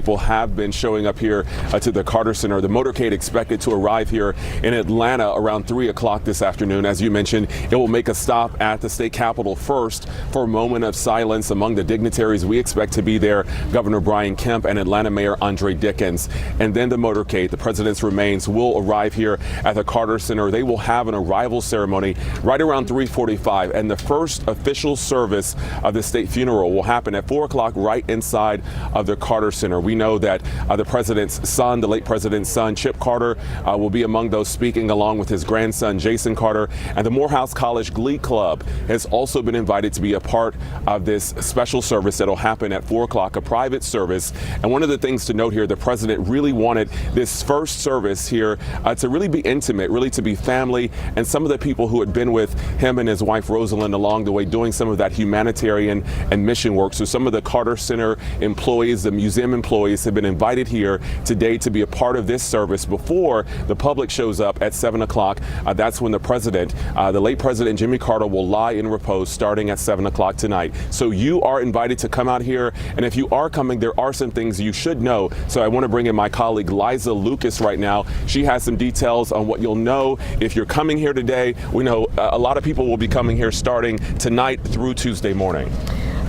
People have been showing up here to the Carter Center. The motorcade expected to arrive here in Atlanta around 3 o'clock this afternoon. As you mentioned, it will make a stop at the state capitol first for a moment of silence among the dignitaries we expect to be there. Governor Brian Kemp and Atlanta Mayor Andre Dickens. And then the motorcade, the president's remains, will arrive here at the Carter Center. They will have an arrival ceremony right around 3:45. And the first official service of the state funeral will happen at 4 o'clock right inside of the Carter Center. We know that the president's son, the late president's son, Chip Carter, will be among those speaking, along with his grandson, Jason Carter. And the Morehouse College Glee Club has also been invited to be a part of this special service that will happen at 4 o'clock, a private service. And one of the things to note here, the president really wanted this first service here to really be intimate, really to be family, and some of the people who had been with him and his wife, Rosalind, along the way, doing some of that humanitarian and mission work. So some of the Carter Center employees, the museum employees, have been invited here today to be a part of this service before the public shows up at 7 o'clock. That's when the president, the late President Jimmy Carter, will lie in repose starting at 7 o'clock tonight. So you are invited to come out here. And if you are coming, there are some things you should know. So I want to bring in my colleague Liza Lucas right now. She has some details on what you'll know if you're coming here today. We know a lot of people will be coming here starting tonight through Tuesday morning.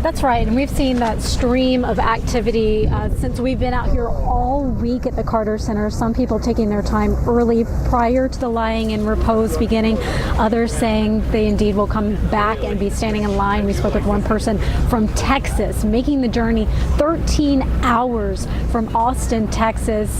That's right, and we've seen that stream of activity since we've been out here all week at the Carter Center. Some people taking their time early prior to the lying in repose beginning. Others saying they indeed will come back and be standing in line. We spoke with one person from Texas, making the journey 13 hours from Austin, Texas,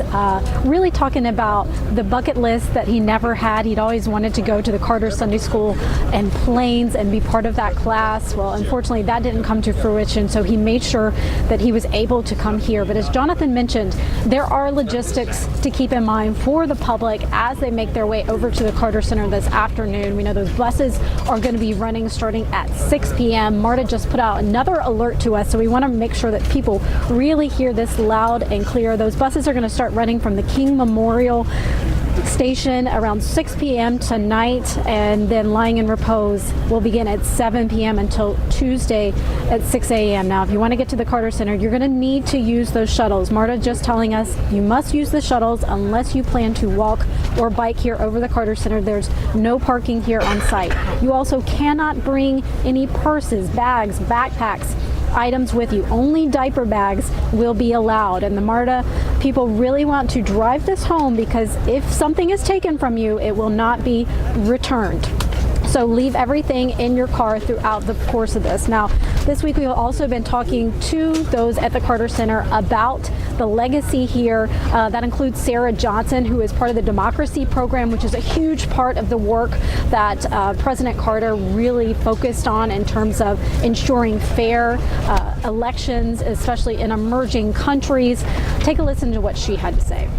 really talking about the bucket list that he never had. He'd always wanted to go to the Carter Sunday School and Plains and be part of that class. Well, unfortunately, that didn't come to fruition, so he made sure that he was able to come here. But as Jonathan mentioned, there are logistics to keep in mind for the public as they make their way over to the Carter Center this afternoon. We know those buses are going to be running starting at 6 p.m. MARTA just put out another alert to us, so we want to make sure that people really hear this loud and clear. Those buses are going to start running from the King Memorial Station around 6 p.m. tonight, and then lying in repose will begin at 7 p.m. until Tuesday at 6 a.m. Now, if you want to get to the Carter Center, you're going to need to use those shuttles. MARTA just telling us you must use the shuttles unless you plan to walk or bike here over the Carter Center. There's no parking here on site. You also cannot bring any purses, bags, backpacks, items with you. Only diaper bags will be allowed. And the MARTA people really want to drive this home, because if something is taken from you, it will not be returned. So leave everything in your car throughout the course of this. Now, this week we've also been talking to those at the Carter Center about the legacy here. That includes Sarah Johnson, who is part of the Democracy Program, which is a huge part of the work that President Carter really focused on in terms of ensuring fair elections, especially in emerging countries. Take a listen to what she had to say.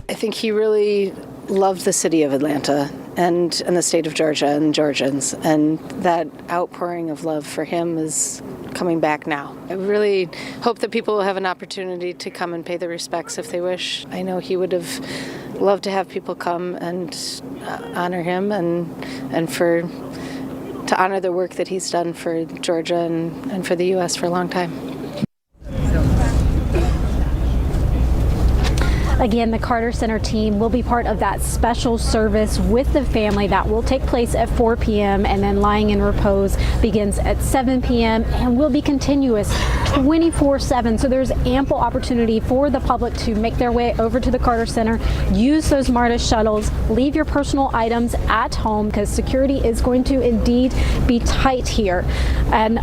I think he really loved the city of Atlanta and the state of Georgia and Georgians, and that outpouring of love for him is coming back now. I really hope that people will have an opportunity to come and pay their respects if they wish. I know he would have loved to have people come and honor him and to honor the work that he's done for Georgia and for the U.S. for a long time. Again, the Carter Center team will be part of that special service with the family that will take place at 4 p.m. and then lying in repose begins at 7 p.m. and will be continuous 24/7. So there's ample opportunity for the public to make their way over to the Carter Center, use those MARTA shuttles, leave your personal items at home, because security is going to indeed be tight here. And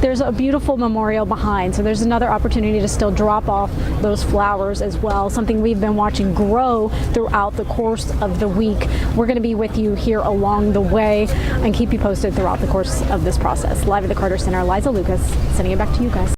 there's a beautiful memorial behind, so there's another opportunity to still drop off those flowers as well, something we've been watching grow throughout the course of the week. We're going to be with you here along the way and keep you posted throughout the course of this process. Live at the Carter Center, Liza Lucas, sending it back to you guys.